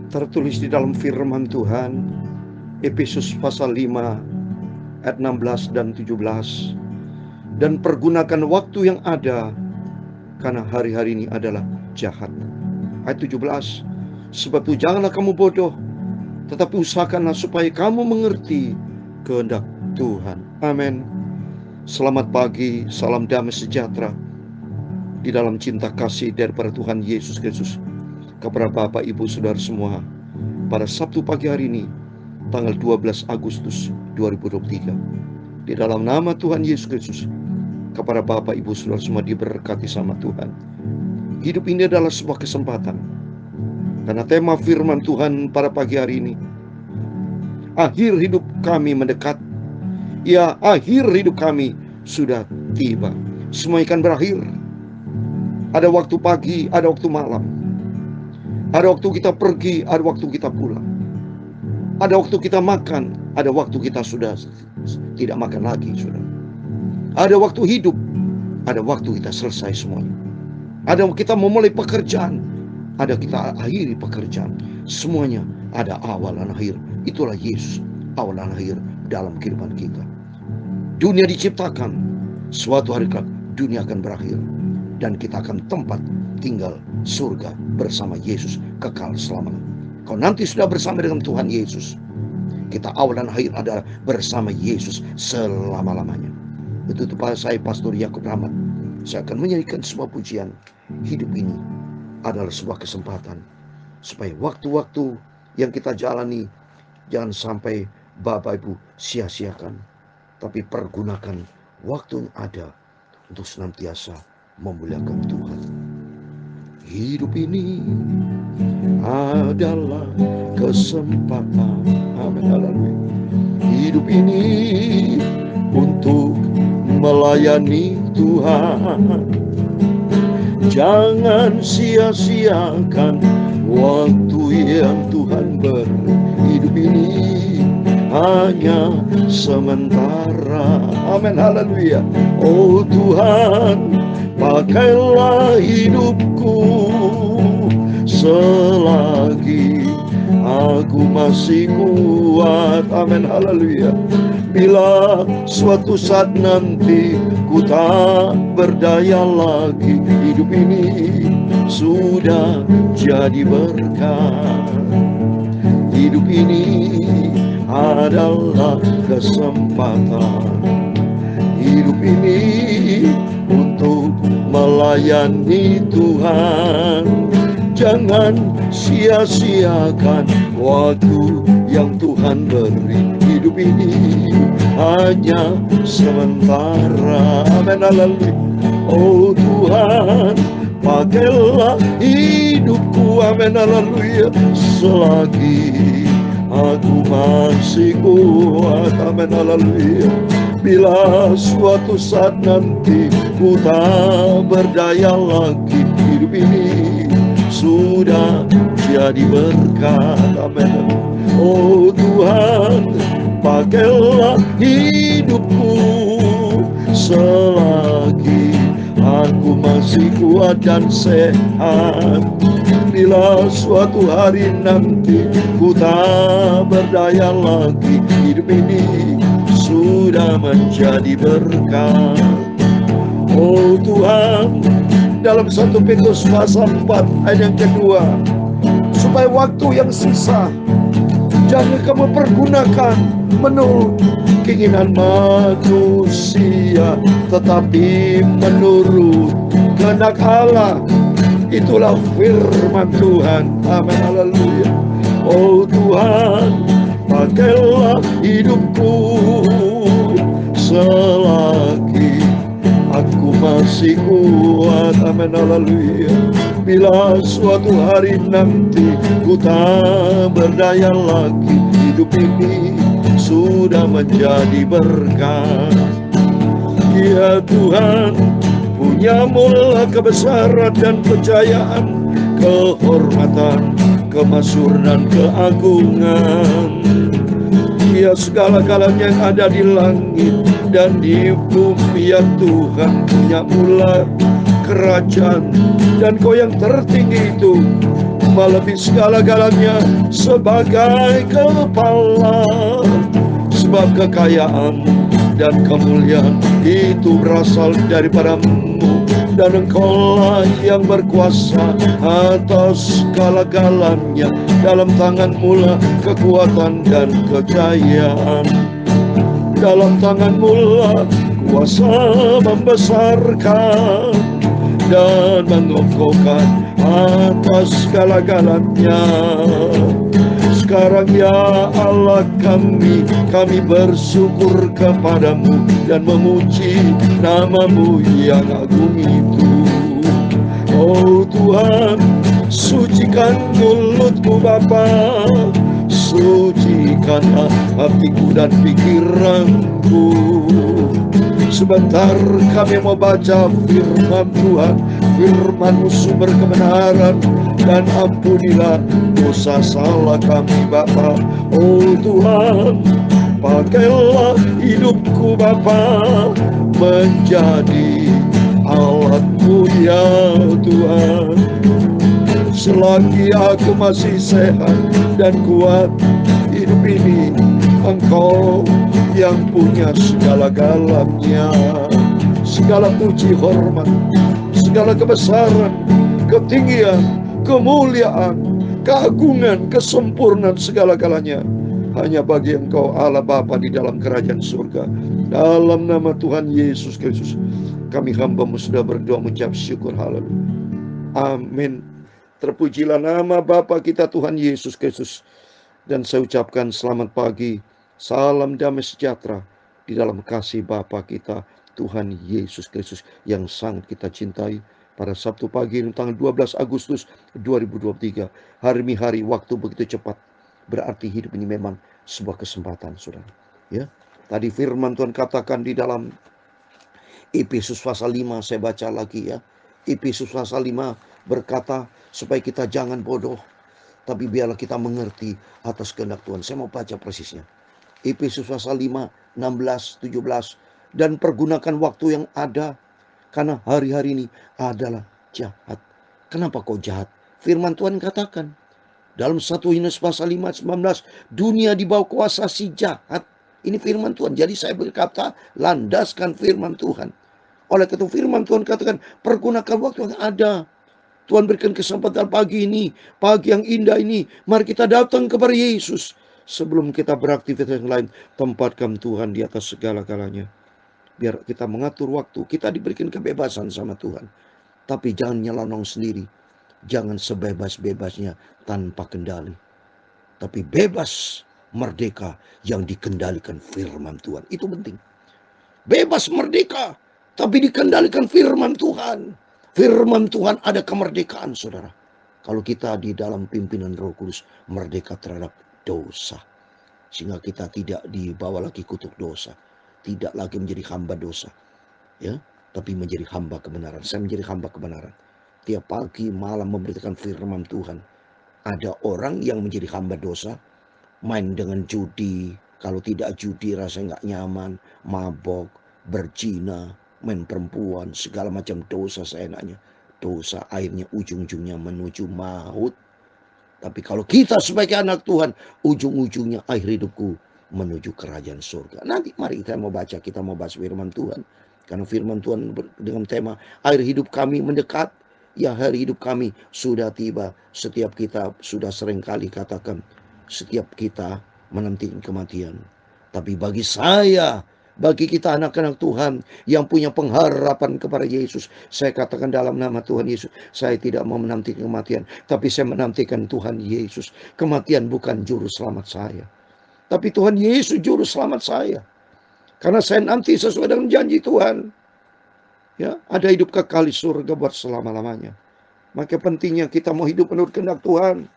Tertulis di dalam firman Tuhan, Efesus pasal 5 ayat 16 dan 17. Dan pergunakan waktu yang ada, karena hari-hari ini adalah jahat. Ayat 17. Sebab itu janganlah kamu bodoh, tetapi usahakanlah supaya kamu mengerti kehendak Tuhan. Amin. Selamat pagi, salam damai sejahtera di dalam cinta kasih daripada Tuhan Yesus Kristus kepada Bapak, Ibu, Saudara semua. Pada Sabtu pagi hari ini, tanggal 12 Agustus 2023, di dalam nama Tuhan Yesus Kristus, kepada Bapak, Ibu, Saudara semua diberkati sama Tuhan. Hidup ini adalah sebuah kesempatan, karena tema firman Tuhan pada pagi hari ini, akhir hidup kami mendekat. Ya, akhir hidup kami sudah tiba. Semua akan berakhir. Ada waktu pagi, ada waktu malam. Ada waktu kita pergi, ada waktu kita pulang. Ada waktu kita makan, ada waktu kita sudah tidak makan lagi, sudah. Ada waktu hidup, ada waktu kita selesai semuanya. Ada kita memulai pekerjaan, ada kita akhiri pekerjaan. Semuanya ada awal dan akhir. Itulah Yesus, awal dan akhir dalam kehidupan kita. Dunia diciptakan, suatu hari kelak dunia akan berakhir, dan kita akan tempat tinggal surga bersama Yesus kekal selamanya. Kalau nanti sudah bersama dengan Tuhan Yesus, kita awal dan akhir adalah bersama Yesus selama-lamanya. Itu saya, Pastor Yakub Rahmat. Saya akan menyanyikan sebuah pujian. Hidup ini adalah sebuah kesempatan, supaya waktu-waktu yang kita jalani jangan sampai Bapak Ibu sia-siakan, tapi pergunakan waktu yang ada untuk senantiasa memuliakan Tuhan. Hidup ini adalah kesempatan. Amin. Haleluya. Hidup ini untuk melayani Tuhan. Jangan sia-siakan waktu yang Tuhan beri. Hidup ini hanya sementara. Amin. Haleluya. Oh Tuhan, pakailah hidupku selagi aku masih kuat. Amin. Haleluya. Bila suatu saat nanti ku tak berdaya lagi, hidup ini sudah jadi berkat. Hidup ini adalah kesempatan. Hidup ini untuk melayani Tuhan. Jangan sia-siakan waktu yang Tuhan beri. Hidup ini hanya sementara. Amin. Haleluya. Oh Tuhan, pakailah hidupku. Amin. Haleluya. Selagi aku masih kuat. Amin. Haleluya. Bila suatu saat nanti ku tak berdaya lagi, hidup ini sudah jadi berkat. Amin. Oh Tuhan, pakailah hidupku selagi aku masih kuat dan sehat. Bila suatu hari nanti ku tak berdaya lagi, hidup ini sudah menjadi berkat. Oh Tuhan, dalam 1 Petrus pasal 4 ayat yang kedua, supaya waktu yang sisa jangan kamu pergunakan menurut keinginan manusia, tetapi menurut kehendak Allah. Itulah firman Tuhan. Amin. Haleluya. Oh Tuhan, pakailah hidupku selagi aku masih kuat. Amin. Haleluya. Bila suatu hari nanti ku tak berdaya lagi, hidup ini sudah menjadi berkat. Ya Tuhan, punya mula kebesaran dan kejayaan, kehormatan, kemasyhuran dan keagungan. Ya segala-galanya yang ada di langit dan di bumi, ya Tuhan, punya mula kerajaan, dan Kau yang tertinggi itu melebihi segala-galanya sebagai kepala. Sebab kekayaan dan kemuliaan itu berasal daripada-Mu, dan Engkaulah yang berkuasa atas segala-galanya. Dalam tangan-Mu lah kekuatan dan kejayaan. Dalam tangan-Mu lah kuasa membesarkan dan mengokohkan atas segala-galanya. Sekarang ya Allah kami bersyukur kepadamu dan memuji nama-Mu yang agung itu. Oh Tuhan, sucikan mulutku Bapa, sucikanlah hatiku dan pikiranku. Sebentar kami mau baca firman Tuhan, firman-Mu sumber kebenaran, dan ampunilah dosa salah kami Bapa. Oh Tuhan, pakailah hidupku Bapa menjadi alat-Mu ya Tuhan. Selagi aku masih sehat dan kuat, hidup ini Engkau yang punya segala-galanya. Segala puji hormat, segala kebesaran, ketinggian, kemuliaan, keagungan, kesempurnaan, segala-galanya hanya bagi Engkau Allah Bapa di dalam kerajaan surga. Dalam nama Tuhan Yesus Kristus kami hamba-Mu sudah berdoa mengucap syukur. Haleluya. Amin. Terpujilah nama Bapa kita Tuhan Yesus Kristus. Dan saya ucapkan selamat pagi, salam damai sejahtera di dalam kasih Bapa kita Tuhan Yesus Kristus yang sangat kita cintai. Pada Sabtu pagi tanggal 12 Agustus 2023, hari waktu begitu cepat. Berarti hidup ini memang sebuah kesempatan, saudara. Ya, tadi firman Tuhan katakan di dalam Efesus pasal 5, saya baca lagi ya. Efesus pasal 5 berkata supaya kita jangan bodoh, tapi biarlah kita mengerti atas kehendak Tuhan. Saya mau baca persisnya. Efesus pasal 5, 16, 17. Dan pergunakan waktu yang ada, karena hari-hari ini adalah jahat. Kenapa kau jahat? Firman Tuhan katakan dalam 1 Yohanes pasal 5, 19. Dunia di bawah kuasa si jahat. Ini firman Tuhan. Jadi saya berkata, landaskan firman Tuhan. Oleh karena itu firman Tuhan katakan, pergunakan waktu yang ada. Tuhan berikan kesempatan pagi ini, pagi yang indah ini. Mari kita datang kepada Yesus. Sebelum kita beraktivitas yang lain, tempatkan Tuhan di atas segala-galanya. Biar kita mengatur waktu. Kita diberikan kebebasan sama Tuhan. Tapi jangan nyelonong sendiri. Jangan sebebas-bebasnya tanpa kendali. Tapi bebas, merdeka yang dikendalikan firman Tuhan. Itu penting. Bebas, merdeka, tapi dikendalikan firman Tuhan. Firman Tuhan ada kemerdekaan, saudara. Kalau kita di dalam pimpinan Roh Kudus, merdeka terhadap dosa. Sehingga kita tidak dibawa lagi kutuk dosa. Tidak lagi menjadi hamba dosa. Ya, tapi menjadi hamba kebenaran. Saya menjadi hamba kebenaran. Tiap pagi malam memberitakan firman Tuhan. Ada orang yang menjadi hamba dosa, main dengan judi. Kalau tidak judi rasanya nggak nyaman, mabok, berzina, main perempuan, segala macam dosa seenaknya. Dosa akhirnya ujung-ujungnya menuju maut. Tapi kalau kita sebagai anak Tuhan, ujung-ujungnya akhir hidupku menuju kerajaan surga. Nanti mari kita mau bahas firman Tuhan. Karena firman Tuhan dengan tema akhir hidup kami mendekat. Ya, hari hidup kami sudah tiba. Setiap kita sudah sering kali katakan, setiap kita menanti kematian. Tapi bagi saya, bagi kita anak-anak Tuhan yang punya pengharapan kepada Yesus, saya katakan dalam nama Tuhan Yesus, saya tidak mau menanti kematian, tapi saya menantikan Tuhan Yesus. Kematian bukan juru selamat saya, tapi Tuhan Yesus juru selamat saya. Karena saya nanti sesuai dengan janji Tuhan. Ya, ada hidup kekal di surga buat selama-lamanya. Maka pentingnya kita mau hidup menurut kehendak Tuhan.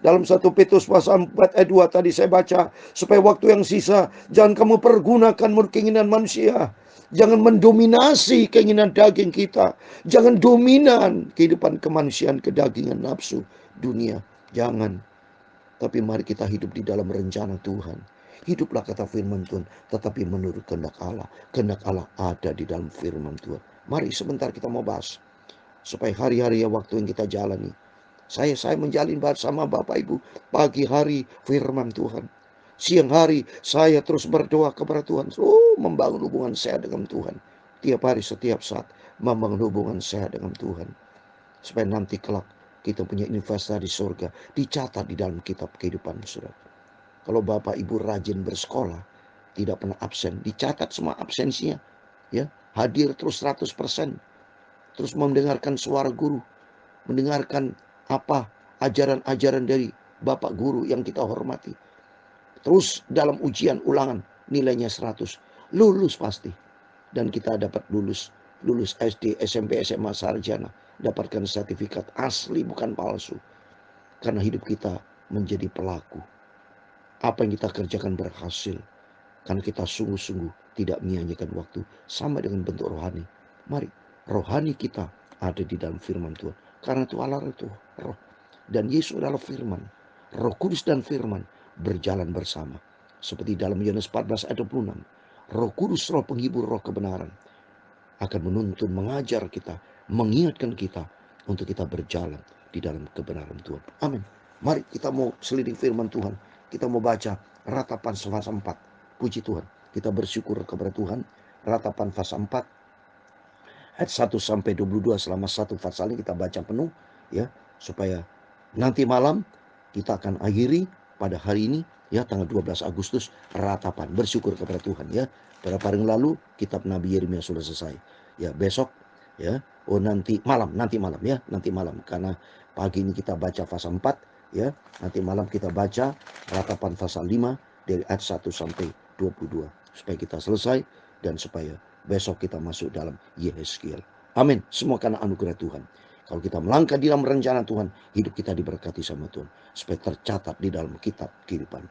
Dalam 1 Petrus pasal 4 ayat 2 tadi saya baca, supaya waktu yang sisa jangan kamu pergunakan menurut keinginan manusia. Jangan mendominasi keinginan daging kita. Jangan dominan kehidupan kemanusiaan, kedagingan, nafsu dunia. Jangan. Tapi mari kita hidup di dalam rencana Tuhan. Hiduplah kata firman Tuhan, tetapi menurut kehendak Allah. Kehendak Allah ada di dalam firman Tuhan. Mari sebentar kita mau bahas. supaya hari-hari waktu yang kita jalani. Saya menjalin bersama Bapak Ibu pagi hari firman Tuhan. Siang hari saya terus berdoa kepada Tuhan. Membangun hubungan saya dengan Tuhan. Tiap hari, setiap saat membangun hubungan saya dengan Tuhan. Supaya nanti kelak kita punya investasi di surga. Dicatat di dalam kitab kehidupan, saudara. Kalau Bapak Ibu rajin bersekolah, tidak pernah absen, dicatat semua absensinya. Ya, hadir terus 100%. Terus mendengarkan suara guru, mendengarkan apa ajaran-ajaran dari Bapak Guru yang kita hormati. Terus dalam ujian ulangan nilainya 100. Lulus pasti. Dan kita dapat lulus SD, SMP, SMA, sarjana. Dapatkan sertifikat asli bukan palsu. Karena hidup kita menjadi pelaku. Apa yang kita kerjakan berhasil. Karena kita sungguh-sungguh tidak menyia-nyiakan waktu. Sama dengan bentuk rohani. Mari, rohani kita ada di dalam firman Tuhan. Karena itu Allah itu roh. Dan Yesus adalah firman. Roh Kudus dan firman berjalan bersama. Seperti dalam Yohanes 14 ayat 26. Roh Kudus, roh penghibur, roh kebenaran akan menuntun, mengajar kita, mengingatkan kita untuk kita berjalan di dalam kebenaran Tuhan. Amin. Mari kita mau selidiki firman Tuhan. Kita mau baca ratapan fasa 4. Puji Tuhan. Kita bersyukur kepada Tuhan. Ratapan fasa 4 ayat 1 sampai 22 selama satu pasal ini kita baca penuh ya, supaya nanti malam kita akan akhiri pada hari ini ya, tanggal 12 Agustus ratapan. Bersyukur kepada Tuhan ya. Pada hari yang lalu kitab Nabi Yeremia sudah selesai. Ya, besok ya, nanti malam ya, nanti malam karena pagi ini kita baca pasal 4 ya, nanti malam kita baca ratapan pasal 5 dari ayat 1 sampai 22 supaya kita selesai dan supaya besok kita masuk dalam Yehezkiel. Amin. Semua karena anugerah Tuhan. Kalau kita melangkah di dalam rencana Tuhan, hidup kita diberkati sama Tuhan. Supaya tercatat di dalam kitab kehidupan.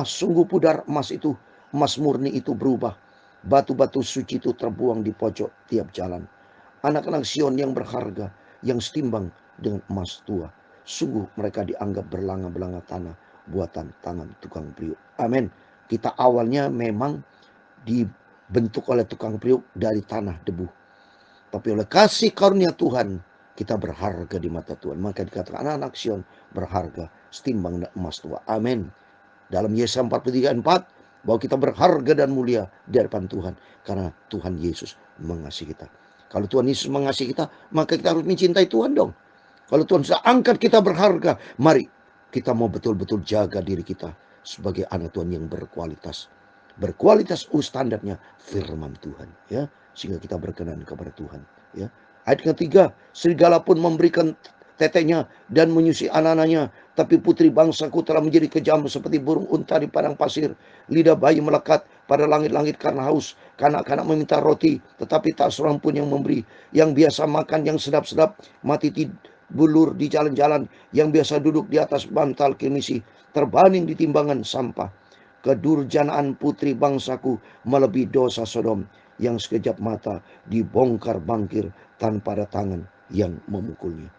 Sungguh pudar emas itu, emas murni itu berubah. Batu-batu suci itu terbuang di pojok tiap jalan. Anak-anak Sion yang berharga, yang setimbang dengan emas tua. Sungguh mereka dianggap berlanga-belanga tanah, buatan tangan tukang priuk. Amin. Kita awalnya memang dibentuk oleh tukang priuk dari tanah debu. Tapi oleh kasih karunia Tuhan, kita berharga di mata Tuhan. Maka dikatakan anak-anak Sion berharga setimbang emas tua. Amin. Dalam Yesaya 43 ayat 4, bahwa kita berharga dan mulia di hadapan Tuhan. Karena Tuhan Yesus mengasihi kita. Kalau Tuhan Yesus mengasihi kita, maka kita harus mencintai Tuhan dong. Kalau Tuhan sudah angkat kita berharga, mari kita mau betul-betul jaga diri kita sebagai anak Tuhan yang berkualitas. Berkualitas standarnya firman Tuhan ya, sehingga kita berkenan kepada Tuhan ya. Ayat ketiga, serigala pun memberikan tetenya dan menyusui anak-anaknya, tapi putri bangsaku telah menjadi kejam seperti burung unta di padang pasir. Lidah bayi melekat pada langit-langit karena haus. Kanak-kanak meminta roti, tetapi tak seorang pun yang memberi. Yang biasa makan yang sedap-sedap mati bulur di jalan-jalan. Yang biasa duduk di atas bantal kimisi terbaring di timbangan sampah. Kedurjanaan putri bangsaku melebihi dosa Sodom, yang sekejap mata dibongkar bangkir tanpa ada tangan yang memukulnya.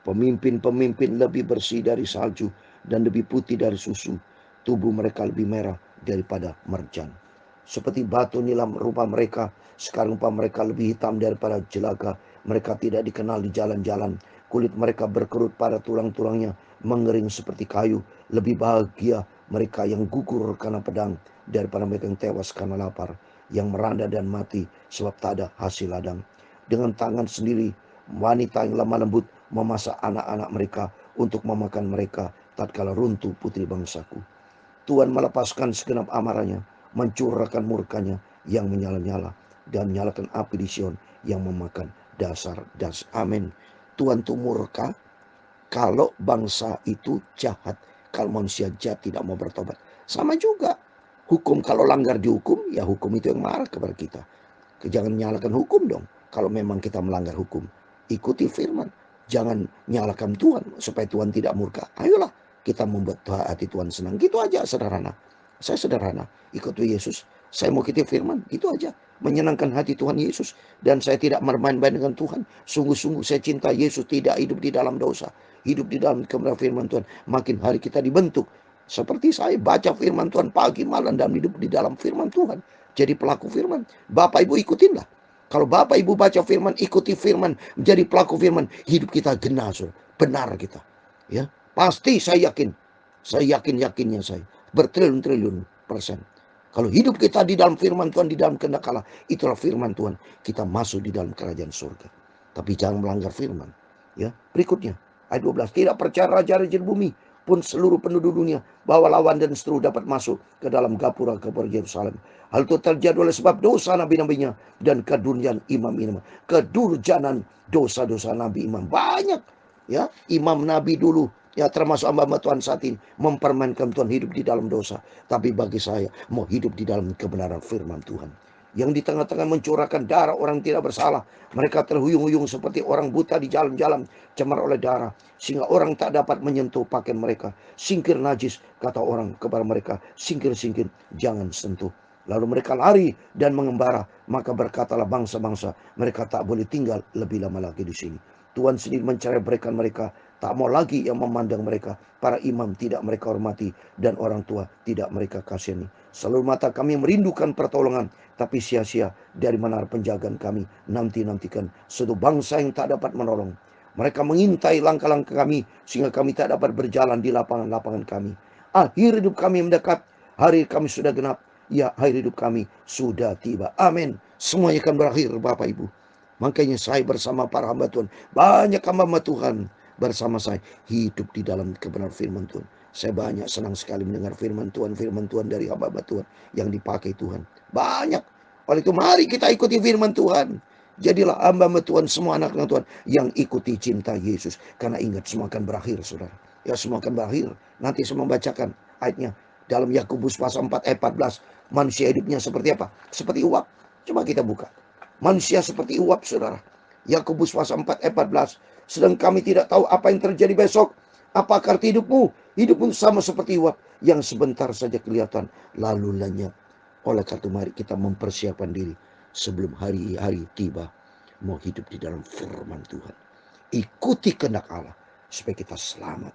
Pemimpin-pemimpin lebih bersih dari salju dan lebih putih dari susu. Tubuh mereka lebih merah daripada merjan. Seperti batu nilam rupa mereka. Sekarang rupa mereka lebih hitam daripada jelaga. Mereka tidak dikenal di jalan-jalan. Kulit mereka berkerut pada tulang-tulangnya, mengering seperti kayu. Lebih bahagia mereka yang gugur karena pedang daripada mereka yang tewas karena lapar, yang meranda dan mati sebab tak ada hasil ladang. Dengan tangan sendiri wanita yang lemah lembut memasak anak-anak mereka untuk memakan mereka tatkala runtuh putri bangsaku. Tuhan melepaskan segenap amarahnya, mencurahkan murkanya yang menyala-nyala, dan menyalakan api di Sion yang memakan dasar. Amin. Tuhan itu murka kalau bangsa itu jahat, kalau manusia jahat tidak mau bertobat. Sama juga hukum, kalau langgar dihukum, ya hukum itu yang marah kepada kita. Jangan menyalahkan hukum dong. Kalau memang kita melanggar hukum, ikuti firman. Jangan nyalakan Tuhan supaya Tuhan tidak murka. Ayolah kita membuat hati Tuhan senang. Gitu aja, sederhana. Saya sederhana, ikut Yesus. Saya mau ikuti firman, gitu aja. Menyenangkan hati Tuhan Yesus. Dan saya tidak bermain-main dengan Tuhan. Sungguh-sungguh saya cinta Yesus, tidak hidup di dalam dosa. Hidup di dalam kebenaran firman Tuhan. Makin hari kita dibentuk. Seperti saya baca firman Tuhan pagi malam dan hidup di dalam firman Tuhan. Jadi pelaku firman. Bapak Ibu ikutinlah. Kalau Bapak Ibu baca firman, ikuti firman, menjadi pelaku firman, hidup kita genah, saudara. Benar kita. Ya, pasti saya yakin. Saya yakin-yakinnya saya. Bertriliun-triliun persen. Kalau hidup kita di dalam firman Tuhan, di dalam kehendak Allah, itulah firman Tuhan. Kita masuk di dalam kerajaan surga. Tapi jangan melanggar firman. Ya, berikutnya ayat 12. Tidak percaya raja-raja di bumi pun seluruh penduduk dunia bahwa lawan dan seteru dapat masuk ke dalam gapura-gapura Yerusalem. Hal itu terjadi oleh sebab dosa nabi-nabinya dan kedurjanan imam-imam. Kedurjanan dosa-dosa nabi imam. Banyak ya, imam nabi dulu, ya termasuk hamba Tuhan saat ini, mempermainkan Tuhan, hidup di dalam dosa. Tapi bagi saya, mau hidup di dalam kebenaran firman Tuhan. Yang di tengah-tengah mencurahkan darah orang tidak bersalah. Mereka terhuyung-huyung seperti orang buta di jalan-jalan, cemar oleh darah, sehingga orang tak dapat menyentuh pakaian mereka. Singkir najis, kata orang kepada mereka, singkir-singkir, jangan sentuh. Lalu mereka lari dan mengembara. Maka berkatalah bangsa-bangsa, mereka tak boleh tinggal lebih lama lagi di sini. Tuhan sendiri mencerai-beraikan mereka, tak mau lagi yang memandang mereka. Para imam tidak mereka hormati, dan orang tua tidak mereka kasihani. Seluruh mata kami merindukan pertolongan, tapi sia-sia. Dari mana penjagaan kami nanti-nantikan suatu bangsa yang tak dapat menolong. Mereka mengintai langkah-langkah kami, sehingga kami tak dapat berjalan di lapangan-lapangan kami. Akhir hidup kami mendekat, hari kami sudah genap. Ya, akhir hidup kami sudah tiba. Amin. Semuanya akan berakhir, Bapak Ibu. Makanya saya bersama para hamba Tuhan, banyak hamba Tuhan bersama saya hidup di dalam kebenaran firman Tuhan. Saya banyak senang sekali mendengar firman Tuhan dari hamba Tuhan yang dipakai Tuhan. Banyak. Oleh itu mari kita ikuti firman Tuhan. Jadilah hamba Tuhan, semua anak-anak Tuhan yang ikuti cinta Yesus. Karena ingat, semua akan berakhir, saudara. Ya, semua akan berakhir. Nanti saya membacakan ayatnya dalam Yakobus pasal 4 ayat 14. Manusia hidupnya seperti apa? Seperti uap. Coba kita buka. Manusia seperti uap, saudara. Yakobus pasal 4 ayat 14. Sedang kami tidak tahu apa yang terjadi besok. Apakah arti hidupmu? Hidupmu sama seperti uap yang sebentar saja kelihatan lalu lenyap. Oleh karena itu mari kita mempersiapkan diri sebelum hari-hari tiba. Mau hidup di dalam firman Tuhan. Ikuti kehendak Allah supaya kita selamat.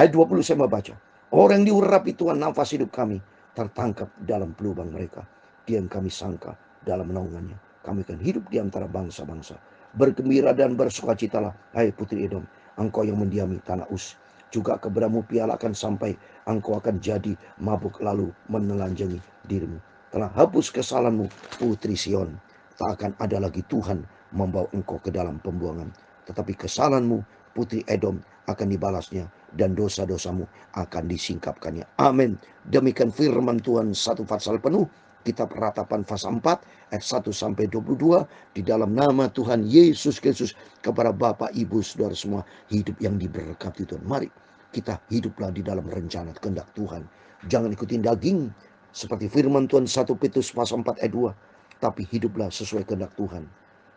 Ayat 20 saya membaca. Orang yang diurapi Tuhan nafas hidup kami tertangkap dalam pelubang mereka. Dia yang kami sangka dalam naungannya. Kami akan hidup di antara bangsa-bangsa. Bergembira dan bersukacitalah, hai putri Edom, engkau yang mendiami tanah Uz. Juga kepadamu piala akan sampai, engkau akan jadi mabuk lalu menelanjangi dirimu. Telah hapus kesalahanmu, putri Sion. Tak akan ada lagi Tuhan membawa engkau ke dalam pembuangan. Tetapi kesalahanmu, putri Edom, akan dibalasnya, dan dosa-dosamu akan disingkapkannya. Amin. Demikian firman Tuhan, satu pasal penuh. Kitab Ratapan pasal 4 ayat 1 sampai 22 di dalam nama Tuhan Yesus Kristus. Kepada Bapak, Ibu, Saudara semua, hidup yang diberkati Tuhan. Mari kita hiduplah di dalam rencana kehendak Tuhan. Jangan ikutin daging seperti firman Tuhan 1 Petrus pasal 4 ayat 2, tapi hiduplah sesuai kehendak Tuhan.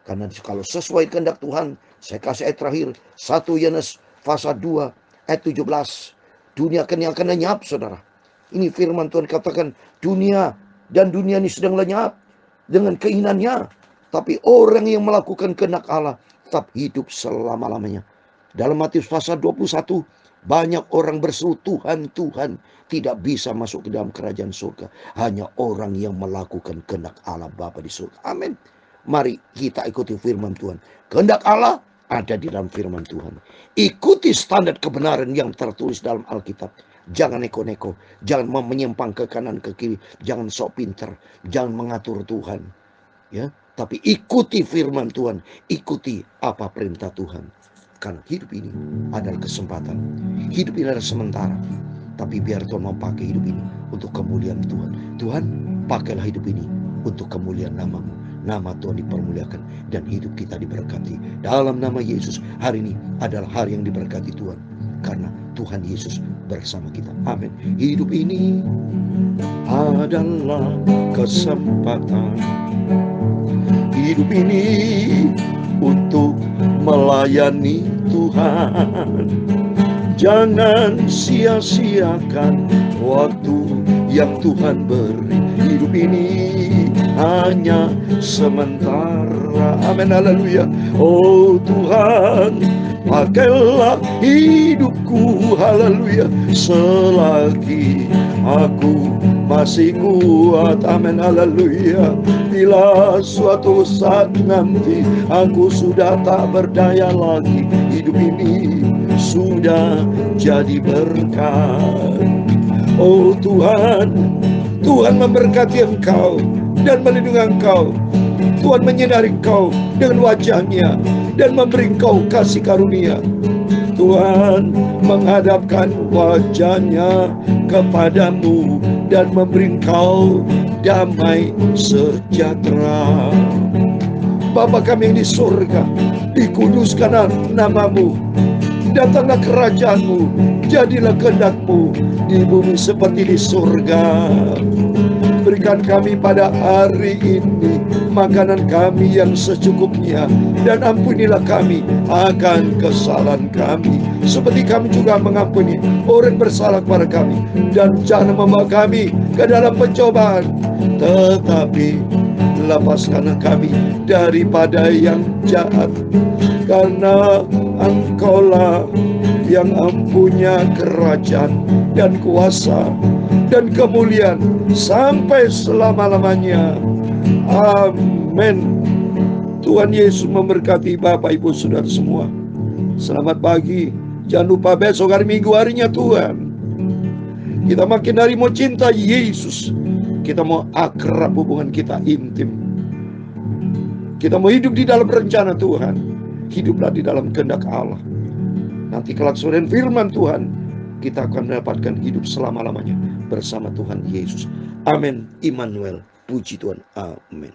Karena kalau sesuai kehendak Tuhan, saya kasih ayat terakhir 1 Yohanes pasal 2 ayat 17. Dunia akan lenyap, saudara. Ini firman Tuhan katakan, dunia ini sedang lenyap dengan keinginannya. Tapi orang yang melakukan kehendak Allah tetap hidup selama-lamanya. Dalam Matius pasal 21, banyak orang berseru, Tuhan, Tuhan, tidak bisa masuk ke dalam kerajaan surga. Hanya orang yang melakukan kehendak Allah Bapa di surga. Amin. Mari kita ikuti firman Tuhan. Kehendak Allah ada di dalam firman Tuhan. Ikuti standar kebenaran yang tertulis dalam Alkitab. Jangan neko-neko, jangan menyimpang ke kanan ke kiri, jangan sok pinter, jangan mengatur Tuhan. Ya, tapi ikuti firman Tuhan, ikuti apa perintah Tuhan. Karena hidup ini adalah kesempatan. Hidup ini adalah sementara. Tapi biar Tuhan mau pakai hidup ini untuk kemuliaan Tuhan. Tuhan, pakailah hidup ini untuk kemuliaan nama-Mu. Nama Tuhan dipermuliakan dan hidup kita diberkati. Dalam nama Yesus, hari ini adalah hari yang diberkati Tuhan. Karena Tuhan Yesus bersama kita. Amin. Hidup ini adalah kesempatan. Hidup ini untuk melayani Tuhan. Jangan sia-siakan waktu yang Tuhan beri. Hidup ini hanya sementara. Amin, haleluya. Oh Tuhan, pakailah hidupku, haleluya, selagi aku masih kuat. Amin, haleluya. Bila suatu saat nanti aku sudah tak berdaya lagi, hidup ini sudah jadi berkat. Oh Tuhan, Tuhan memberkati engkau dan melindungi engkau. Tuhan menyinari engkau dengan wajah-Nya dan memberi engkau kasih karunia. Tuhan menghadapkan wajah-Nya kepadamu dan memberi engkau damai sejahtera. Bapa kami yang di surga, dikuduskanlah namamu, datanglah kerajaanmu, jadilah kehendak-Mu di bumi seperti di surga. Berikan kami pada hari ini makanan kami yang secukupnya, dan ampunilah kami akan kesalahan kami, seperti kami juga mengampuni orang bersalah kepada kami. Dan jangan membawa kami ke dalam pencobaan, tetapi lepaskanlah kami daripada yang jahat, karena Engkaulah yang mempunyai kerajaan dan kuasa dan kemuliaan sampai selama-lamanya. Amin. Tuhan Yesus memberkati Bapak Ibu Saudara semua. Selamat pagi. Jangan lupa besok hari Minggu, harinya Tuhan. Kita makin hari mau cinta Yesus. Kita mau akrab, hubungan kita intim. Kita mau hidup di dalam rencana Tuhan. Hiduplah di dalam kehendak Allah. Nanti kelaksunan firman Tuhan, kita akan mendapatkan hidup selama-lamanya bersama Tuhan Yesus. Amin. Immanuel. Puji Tuhan. Amin.